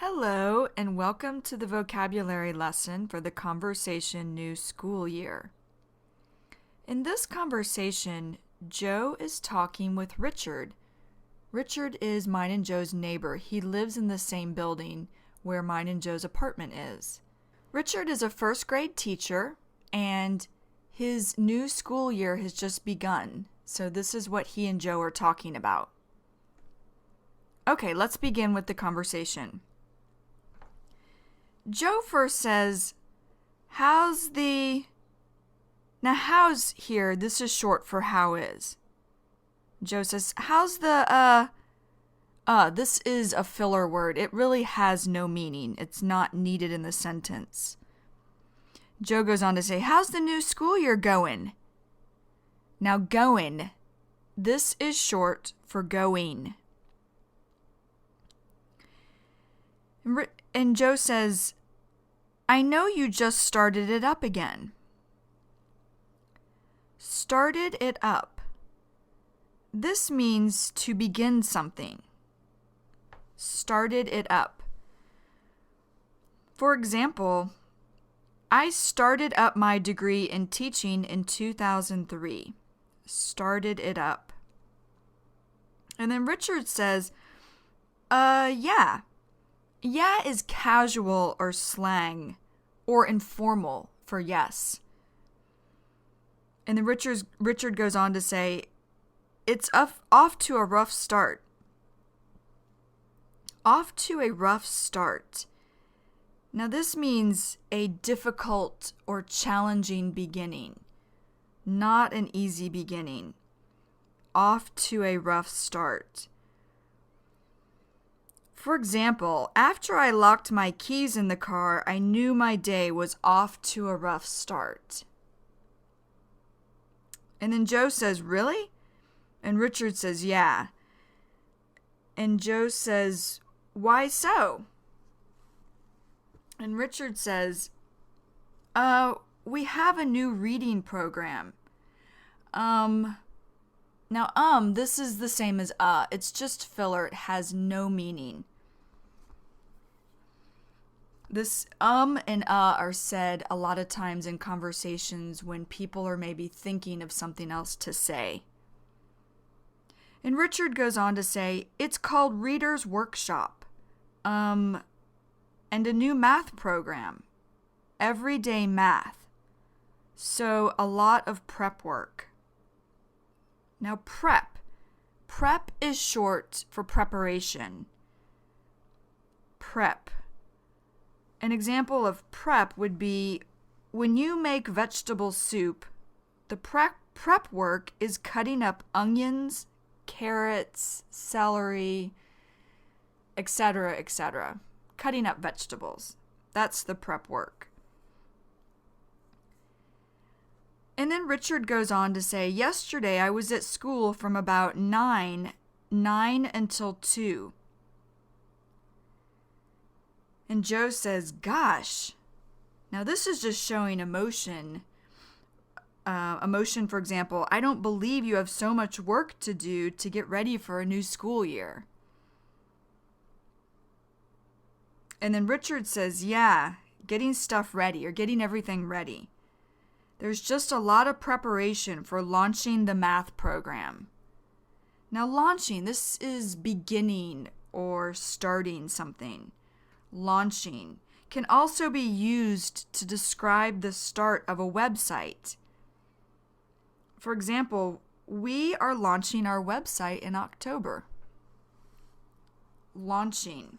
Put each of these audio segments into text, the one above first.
Hello, and welcome to the vocabulary lesson for the Conversation New School Year. In this conversation, Joe is talking with Richard. Richard is mine and Joe's neighbor. He lives in the same building where mine and Joe's apartment is. Richard is a first grade teacher, and his new school year has just begun. So this is what he and Joe are talking about. Okay, let's begin with the conversation. Joe first says, how's here, this is short for how is. Joe says, how's this is a filler word. It really has no meaning. It's not needed in the sentence. Joe goes on to say, how's the new school year going? Now, going, this is short for going. And Joe says, I know you just started it up again. Started it up. This means to begin something. Started it up. For example, I started up my degree in teaching in 2003. Started it up. And then Richard says, yeah. Yeah is casual or slang or informal for yes. And then Richard goes on to say, it's off to a rough start. Off to a rough start. Now this means a difficult or challenging beginning, not an easy beginning. Off to a rough start. For example, after I locked my keys in the car, I knew my day was off to a rough start. And then Joe says, really? And Richard says, yeah. And Joe says, why so? And Richard says, we have a new reading program. This is the same as It's just filler. It has no meaning. This and are said a lot of times in conversations when people are maybe thinking of something else to say. And Richard goes on to say, it's called Reader's Workshop. And a new math program. Everyday math. So a lot of prep work. Now prep. Prep is short for preparation. Prep. An example of prep would be when you make vegetable soup, the prep work is cutting up onions, carrots, celery, etc., etc. Cutting up vegetables. That's the prep work. And then Richard goes on to say, yesterday I was at school from about 9 until 2. And Joe says, gosh. Now this is just showing emotion. Emotion, for example, I don't believe you have so much work to do to get ready for a new school year. And then Richard says, yeah, getting stuff ready or getting everything ready. There's just a lot of preparation for launching the math program. Now launching, this is beginning or starting something. Launching can also be used to describe the start of a website. For example, we are launching our website in October. Launching.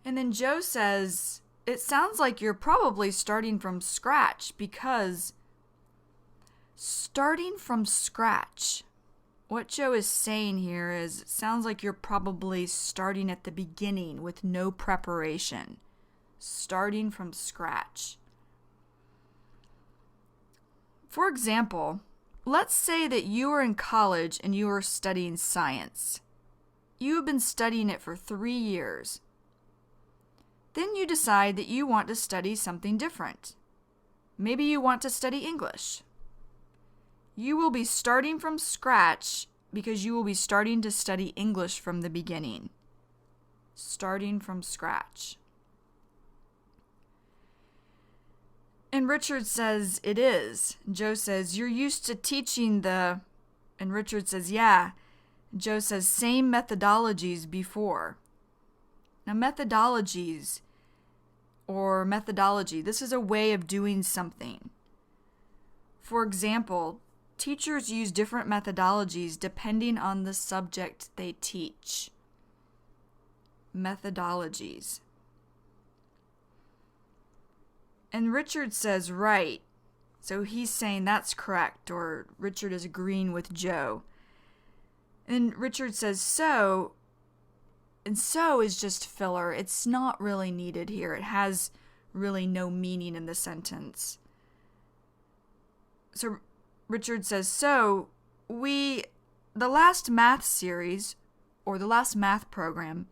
And then Joe says, it sounds like you're probably starting from scratch because starting from scratch. What Joe is saying here is, it sounds like you're probably starting at the beginning with no preparation. Starting from scratch. For example, let's say that you are in college and you are studying science. You have been studying it for 3 years. Then you decide that you want to study something different. Maybe you want to study English. You will be starting from scratch because you will be starting to study English from the beginning. starting from scratch. And Richard says, it is. Joe says, you're used to teaching the... And Richard says, yeah. Joe says, same methodologies before. Now, methodologies, or methodology, this is a way of doing something. For example, teachers use different methodologies depending on the subject they teach. Methodologies. And Richard says, right. So he's saying that's correct, or Richard is agreeing with Joe. And Richard says, so, and so is just filler. It's not really needed here. It has really no meaning in the sentence. So Richard says, so the last math series, or the last math program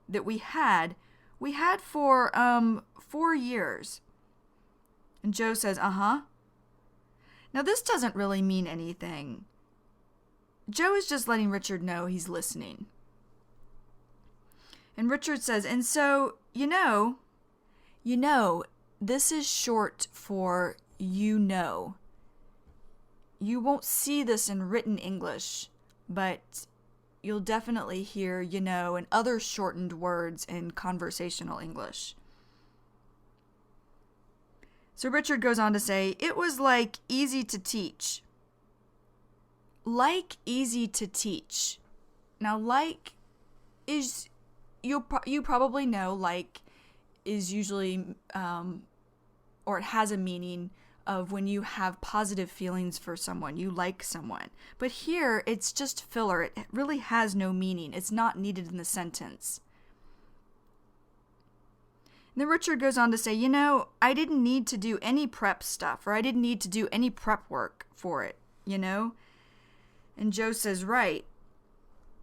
that we had for 4 years. And Joe says, uh-huh. Now this doesn't really mean anything. Joe is just letting Richard know he's listening. And Richard says, and so, you know, this is short for you know. You won't see this in written English, but you'll definitely hear, you know, and other shortened words in conversational English. So Richard goes on to say, it was like easy to teach. Like easy to teach. Now, like is, you probably know, like is usually, or it has a meaning of when you have positive feelings for someone, you like someone. But here, it's just filler. It really has no meaning. It's not needed in the sentence. And then Richard goes on to say, you know, I didn't need to do any prep stuff, or I didn't need to do any prep work for it, you know? And Joe says, right.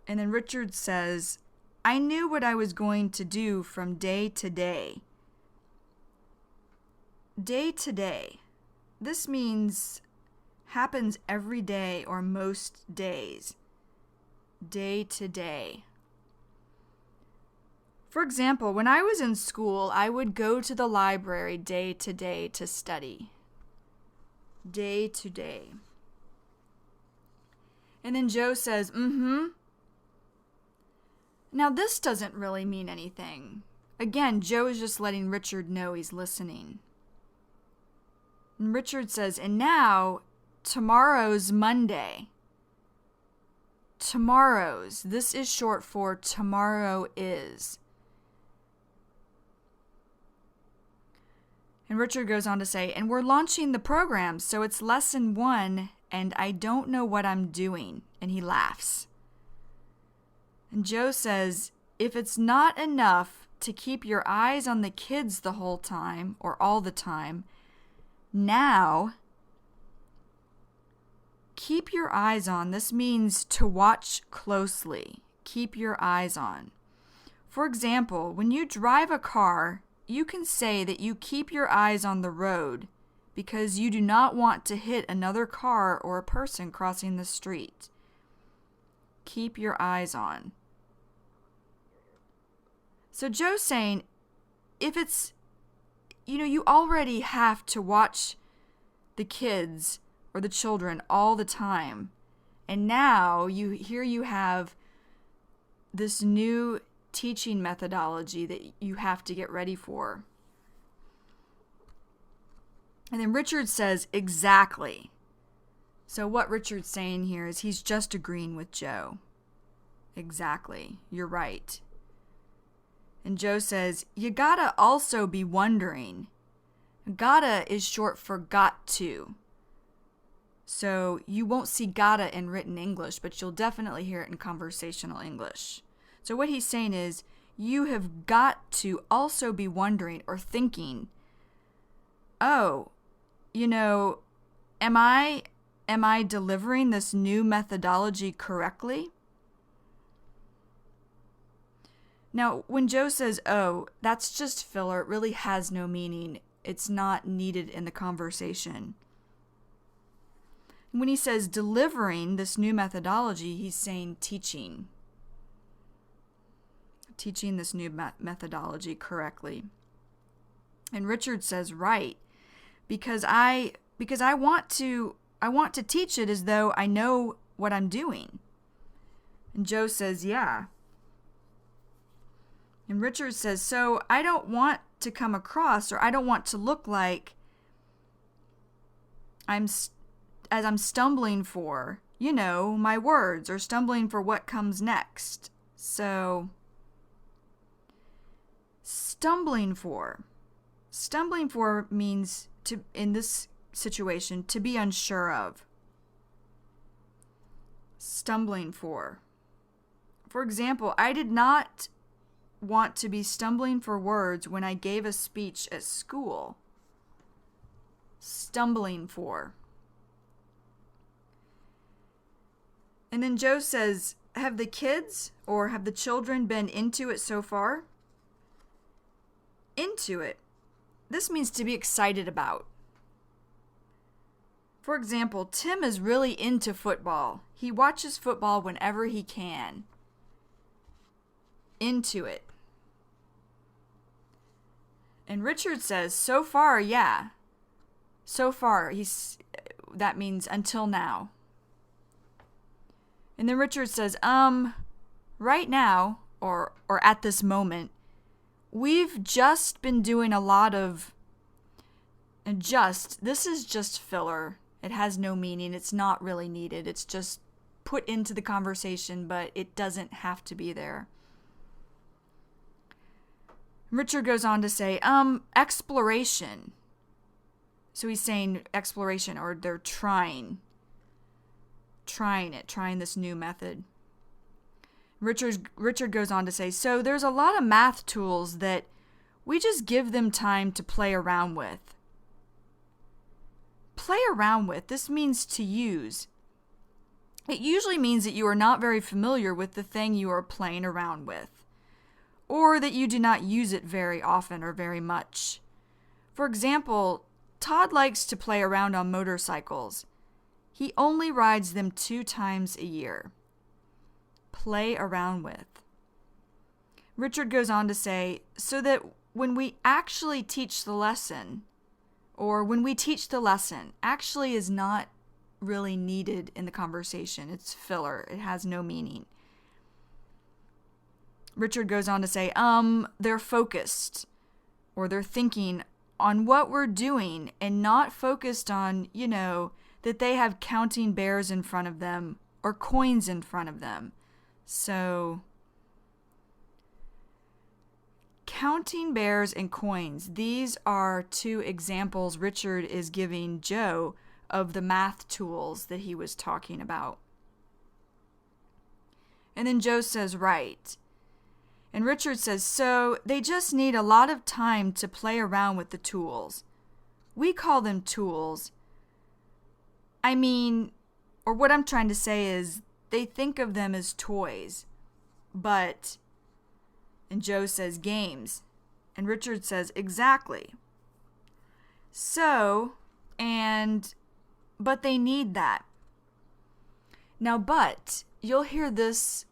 And then Richard says, I knew what I was going to do from day to day. Day to day. This means happens every day or most days. Day to day. For example, when I was in school, I would go to the library day to day to study. Day to day. And then Joe says, mm-hmm. Now this doesn't really mean anything. Again, Joe is just letting Richard know he's listening. And Richard says, and now, tomorrow's Monday. Tomorrow's. This is short for tomorrow is. And Richard goes on to say, and we're launching the program, so it's lesson 1, and I don't know what I'm doing. And he laughs. And Joe says, if it's not enough to keep your eyes on the kids the whole time, or all the time, now, keep your eyes on. This means to watch closely. Keep your eyes on. For example, when you drive a car, you can say that you keep your eyes on the road because you do not want to hit another car or a person crossing the street. Keep your eyes on. So Joe's saying, if it's, you already have to watch the kids or the children all the time. And now you have this new teaching methodology that you have to get ready for. And then Richard says, exactly. So what Richard's saying here is he's just agreeing with Joe. Exactly. You're right. And Joe says, you gotta also be wondering. Gotta is short for got to. So you won't see gotta in written English, but you'll definitely hear it in conversational English. So what he's saying is, you have got to also be wondering or thinking, oh, am I delivering this new methodology correctly? Now, when Joe says, oh, that's just filler, it really has no meaning. It's not needed in the conversation. When he says delivering this new methodology, he's saying teaching. teaching this new methodology correctly. And Richard says, right, because I want to teach it as though I know what I'm doing. And Joe says, yeah. And Richard says, so I don't want to come across, or I don't want to look like I'm stumbling for, my words, or stumbling for what comes next. So, stumbling for means to, in this situation, to be unsure of. Stumbling for. For example, I did not want to be stumbling for words when I gave a speech at school. Stumbling for. And then Joe says, have the kids or have the children been into it so far? Into it. This means to be excited about. For example, Tim is really into football. He watches football whenever he can. Into it. And Richard says, so far, yeah. So far, that means until now. And then Richard says, right now, or at this moment, we've just been doing a lot of, this is just filler. It has no meaning. It's not really needed. It's just put into the conversation, but it doesn't have to be there. Richard goes on to say, exploration. So he's saying exploration, or they're trying this new method. Richard goes on to say, so there's a lot of math tools that we just give them time to play around with. Play around with, this means to use. It usually means that you are not very familiar with the thing you are playing around with, or that you do not use it very often or very much. For example, Todd likes to play around on motorcycles. He only rides them 2 times a year. Play around with. Richard goes on to say, so that when we actually teach the lesson, or when we teach the lesson, actually is not really needed in the conversation. It's filler. It has no meaning. Richard goes on to say, they're focused, or they're thinking on what we're doing and not focused on, that they have counting bears in front of them or coins in front of them. So, counting bears and coins, these are 2 examples Richard is giving Joe of the math tools that he was talking about. And then Joe says, right. And Richard says, so they just need a lot of time to play around with the tools. We call them tools. Or what I'm trying to say is they think of them as toys. But, and Joe says games. And Richard says, exactly. So, but they need that. Now, but, you'll hear this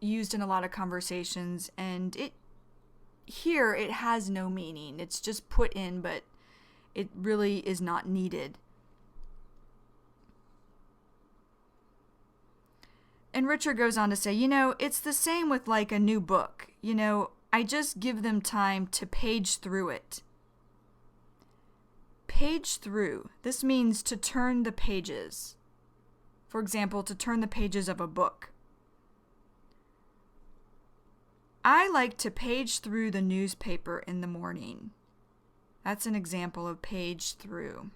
used in a lot of conversations, and it has no meaning. It's just put in, but it really is not needed. And Richard goes on to say, it's the same with like a new book. I just give them time to page through it. Page through. This means to turn the pages. For example, to turn the pages of a book. I like to page through the newspaper in the morning. That's an example of page through.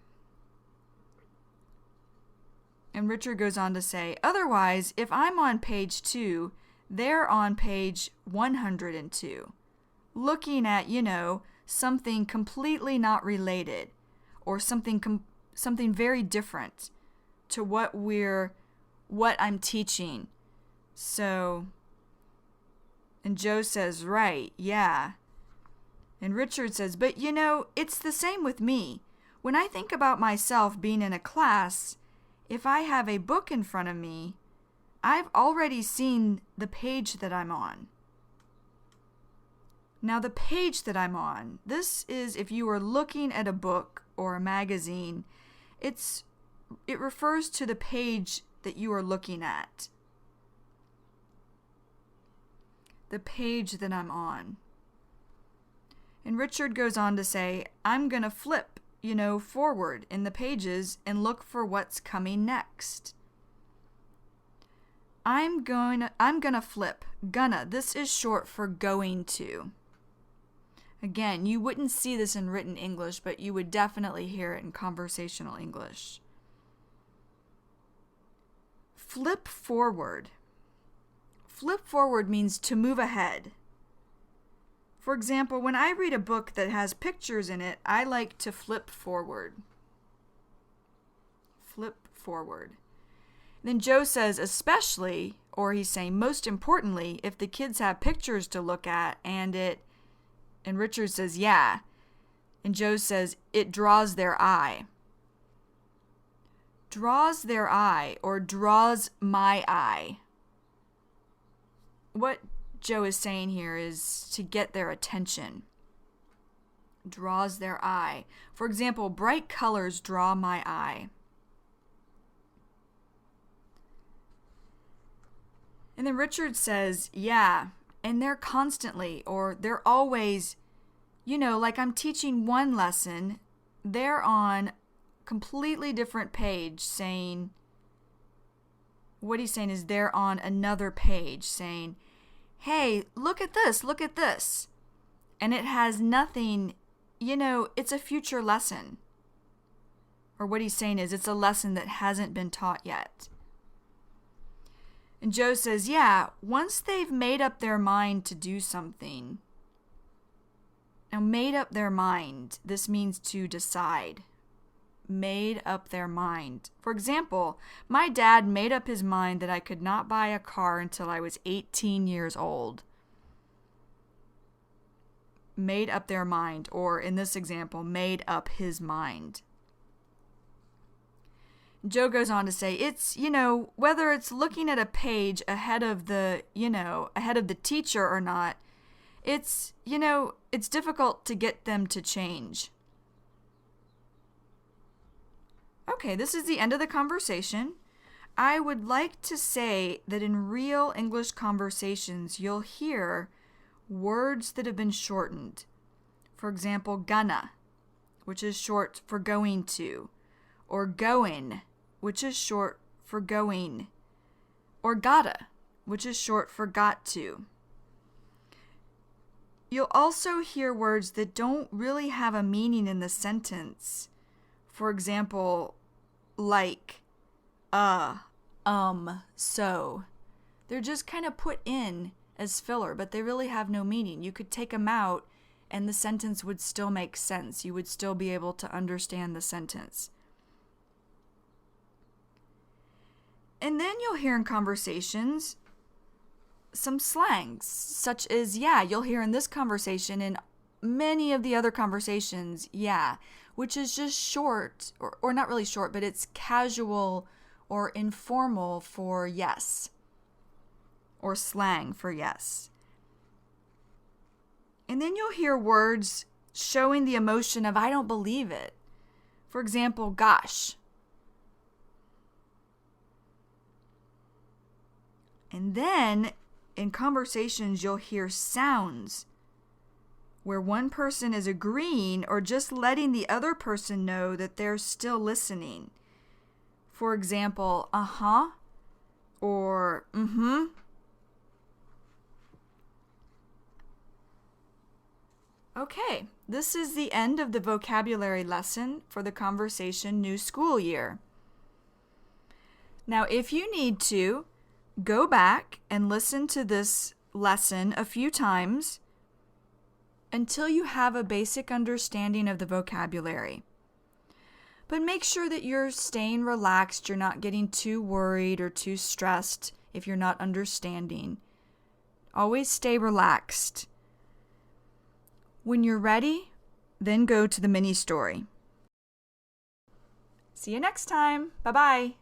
And Richard goes on to say, otherwise, if I'm on page 2, they're on page 102, looking at, something completely not related, or something very different to what I'm teaching. So, and Joe says, right, yeah. And Richard says, but it's the same with me. When I think about myself being in a class, if I have a book in front of me, I've already seen the page that I'm on. Now the page that I'm on, this is if you are looking at a book or a magazine, it refers to the page that you are looking at. The page that I'm on. And Richard goes on to say, I'm going to flip, forward in the pages and look for what's coming next. I'm gonna flip. Gonna. This is short for going to. Again, you wouldn't see this in written English, but you would definitely hear it in conversational English. Flip forward. Flip forward means to move ahead. For example, when I read a book that has pictures in it, I like to flip forward. Flip forward. Then Joe says especially, or he's saying most importantly, if the kids have pictures to look at and Richard says yeah. And Joe says it draws their eye. Draws their eye or draws my eye. What Joe is saying here is to get their attention. Draws their eye. For example, bright colors draw my eye. And then Richard says, yeah, and they're constantly, or they're always, like I'm teaching one lesson, they're on completely different page saying, what he's saying is they're on another page saying, hey, look at this. And it has nothing, it's a future lesson. Or what he's saying is it's a lesson that hasn't been taught yet. And Joe says, yeah, once they've made up their mind to do something. Now, made up their mind, this means to decide. Made up their mind. For example, my dad made up his mind that I could not buy a car until I was 18 years old. Made up their mind, or in this example, made up his mind. Joe goes on to say, it's, whether it's looking at a page ahead of the teacher or not, it's difficult to get them to change. Okay, this is the end of the conversation. I would like to say that in real English conversations, you'll hear words that have been shortened. For example, gonna, which is short for going to, or goin', which is short for going, or gotta, which is short for got to. You'll also hear words that don't really have a meaning in the sentence. For example, like, so. They're just kind of put in as filler, but they really have no meaning. You could take them out and the sentence would still make sense. You would still be able to understand the sentence. And then you'll hear in conversations some slangs, such as, yeah, you'll hear in this conversation and many of the other conversations, yeah, which is just short, or not really short, but it's casual or informal for yes, or slang for yes. And then you'll hear words showing the emotion of I don't believe it. For example, gosh. And then in conversations, you'll hear sounds where one person is agreeing or just letting the other person know that they're still listening. For example, uh-huh, or mm-hmm. Okay, this is the end of the vocabulary lesson for the Conversation New School Year. Now, if you need to, go back and listen to this lesson a few times until you have a basic understanding of the vocabulary. But make sure that you're staying relaxed, you're not getting too worried or too stressed if you're not understanding. Always stay relaxed. When you're ready, then go to the mini story. See you next time. Bye-bye.